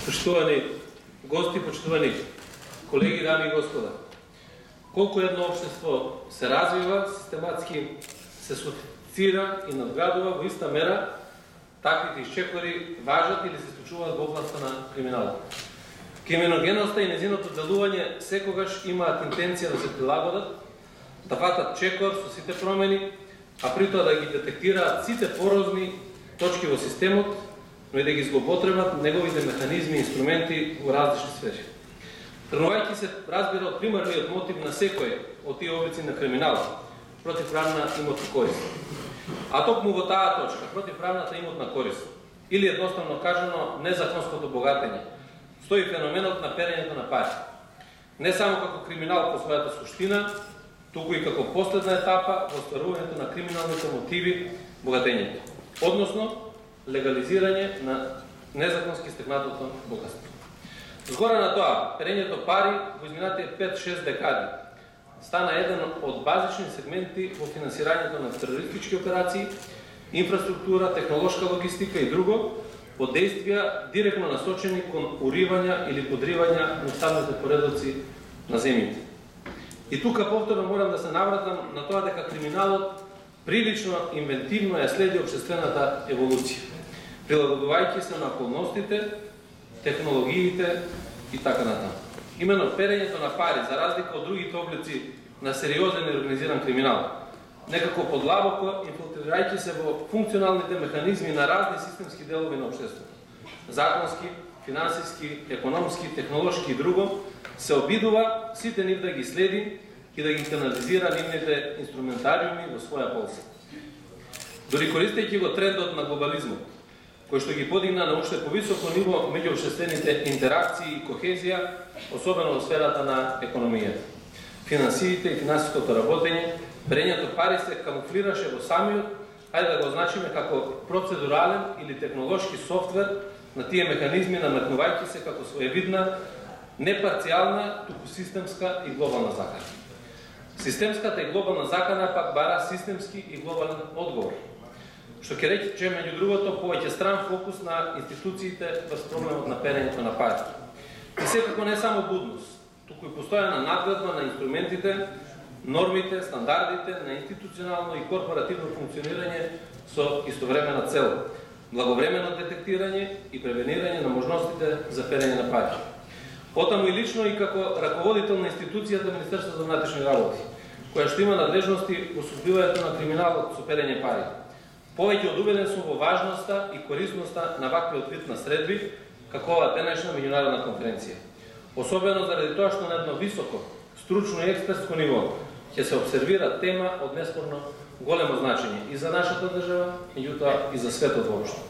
Почитувани гости, почитувани колеги, дами и господа. Колко едно общество се развива, систематски се софицира и надградува во иста мера, таквите изчекори важат или се случуваат во областта на криминалот. Криминогеноста и незиното делување секогаш имаат интенција да се прилагодат, да фатат чекор со сите промени, а при тоа да ги детектираат сите порозни точки во системот, но и да ги злоупотребат неговите механизми и инструменти во различни сфери. Тренувајќи се разбира од примарниот мотив на секој од тие облици на криминалот, противправна имотна корист. А токму во таа точка, противправната имотна корист, или едноставно кажано незаконското богатење, стои феноменот на перењето на пари. Не само како криминал по својата суштина, туку и како последна етапа во остварувањето на криминалните мотиви богатењето, односно легализирање на незаконски стекнатото богатство. Згора на тоа, перењето пари во изминатите 5-6 декади стана еден од базични сегменти во финансирањето на терористички операции, инфраструктура, технолошка логистика и друго, под действија директно насочени кон уривања или подривања на уставните поредоци на земјите. И тука повторно морам да се навратам на тоа дека криминалот прилично инвентивно ја следи општествената еволуција, прилагодувајќи се на околностите, технологиите и така натаму. Именно перењето на пари, за разлика од другите облици на сериозен и организиран криминал, некако подлабоко инфилтрирајќи се во функционалните механизми на разни системски делови на општеството, законски, финансиски, економски, технолошки и друго, се обидува сите нив да ги следи и да ги канализира нивните инструментариуми во своја полза. Дори користејќи го трендот на глобализмот, кој што ги подигна на уште повисоко ниво меѓу општествените интеракции и кохезија, особено во сферата на економијата. Финансиите и финансиското работење, перењето пари се камуфлираше во самиот, ајде да го означиме како процедурален или технолошки софтвер на тие механизми, наметнувајќи се како своевидна, не парцијална, туку системска и глобална закана. Системската и глобална закана пак бара системски и глобален одговор, што ќе рече меѓу другото повеќе стран фокус на институциите врз проблемот на перењето на пари. И секако не само будност, туку и постојана надградба на инструментите, нормите, стандардите на институционално и корпоративно функционирање со истовремена цел, благовремено детектирање и превенирање на можностите за перење на пари. Потаму и лично и како раководител на институцијата Министерство за внатрешни работи, која што има надлежности во сузбивањето на криминалот со перење пари. Повеќе од убеден сум во важноста и корисноста на ваквиот вид на средби, како ова денешна меѓународна конференција. Особено заради тоа што на едно високо, стручно и експертско ниво ќе се обсервира тема од неспорно големо значење и за нашата држава, меѓутоа и за светот воопшто.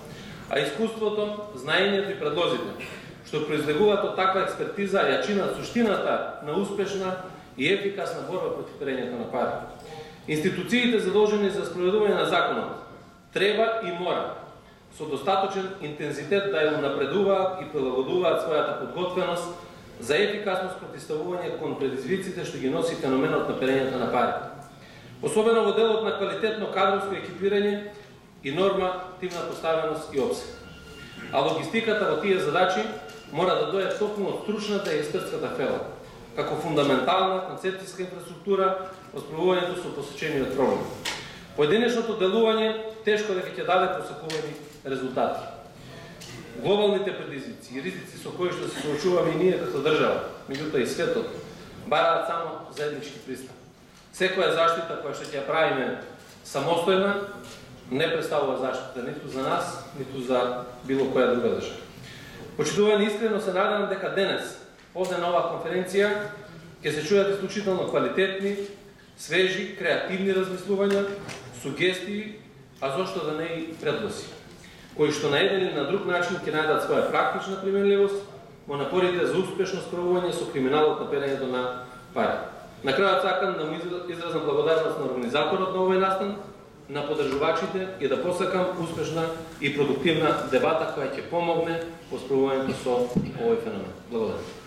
А искуството, знаењето и предлозите што произлегуваат од таква експертиза ја чинат суштината на успешна и ефикасна борба против перењето на пари. Институциите задолжени за спроведување на законот треба и мора со достаточен интензитет да ја унапредуваат и прилагодуваат својата подготвеност за ефикасно спротивставување кон предизвиците што ги носи феноменот на перењето на пари. Особено во делот на квалитетно кадровско екипирање и нормативна поставеност и обсег. А логистиката во тие задачи мора да дојде токму од стручната и експертската фела, како фундаментална концепцијска инфраструктура во справувањето со посечениот проблем. Поединечното делување тешко дека ќе даде посакувани резултати. Глобалните предизвици и ризици со кои што се соочуваме и ние като држава, меѓутоа и светот, бараат само заеднички пристап. Секоја заштита која што ќе ја правиме самостојна не представува заштита ниту за нас, ниту за било која друга држава. Почитувани, искрено се надевам дека денес, после на оваа конференција, ќе се чујат исклучително квалитетни, свежи, креативни размислувања, сугестии, а зошто да не и предлози, кои што на еден или на друг начин ќе најдат своја практична применливост во напорите за успешно справување со криминалот на перењето на пари. На крајот сакам да му изразам благодарност на организаторот на овој настан, на подржувачите и да посакам успешна и продуктивна дебата која ќе помогне во справувањето со овој феномен. Благодарам.